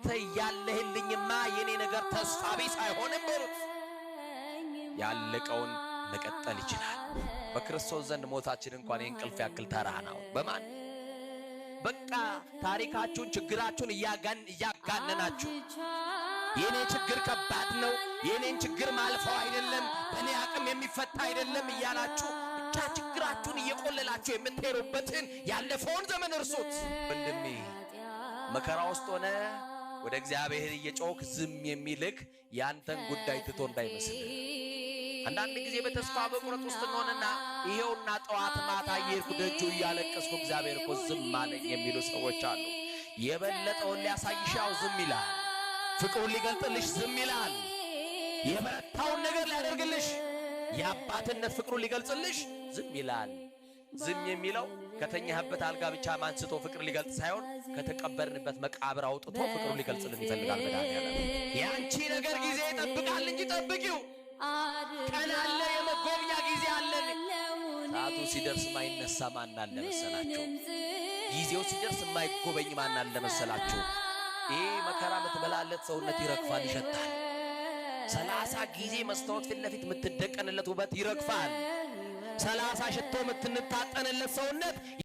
አንተ ያለህልኝማ የኔ ነገር ተስፋ ቢስ አይሆንም በሉት። ያለቀውን መቀጠል ይችላል። በክርስቶስ ዘንድ ሞታችን እንኳን የእንቅልፍ ያክል ተራ ነው። በማን በቃ ታሪካችሁን ችግራችሁን እያጋነናችሁ የኔ ችግር ከባድ ነው፣ የኔን ችግር ማልፈው አይደለም፣ በኔ አቅም የሚፈታ አይደለም እያላችሁ ብቻ ችግራችሁን እየቆለላችሁ የምትሄዱበትን ያለፈውን ዘመን እርሱት። ወንድሜ መከራ ውስጥ ሆነ ወደ እግዚአብሔር እየጮክ ዝም የሚልክ ያንተን ጉዳይ ትቶ እንዳይመስል። አንዳንድ ጊዜ በተስፋ በቁረጥ ውስጥ እንሆንና ይሄውና ጠዋት ማታ እየሄድኩ ደጁ እያለቀስኩ እግዚአብሔር እኮ ዝም አለኝ የሚሉ ሰዎች አሉ። የበለጠውን ሊያሳይሻው ዝም ይላል። ፍቅሩን ሊገልጥልሽ ዝም ይላል። የበረታውን ነገር ሊያደርግልሽ የአባትነት ፍቅሩን ሊገልጽልሽ ዝም ይላል። ዝም የሚለው ከተኛህበት አልጋ ብቻ ማንስቶ ፍቅር ሊገልጽ ሳይሆን ከተቀበርንበት መቃብር አውጥቶ ፍቅሩን ሊገልጽልን ይፈልጋል። መድኃኒዓለም ያንቺ ነገር ጊዜ ይጠብቃል እንጂ ጠብቂው። ቀን አለ፣ የመጎብኛ ጊዜ አለን። ሰዓቱ ሲደርስ ማይነሳ ማን አለ መሰላችሁ? ጊዜው ሲደርስ ማይጎበኝ ማን አለ መሰላችሁ? ይሄ መከራ የምትበላለት ሰውነት ይረግፋል፣ ይሸታል። 30 ጊዜ መስታወት ፊት ለፊት የምትደቀንለት ውበት ይረግፋል። 30 ሽቶ የምትታጠንለት ሰውነት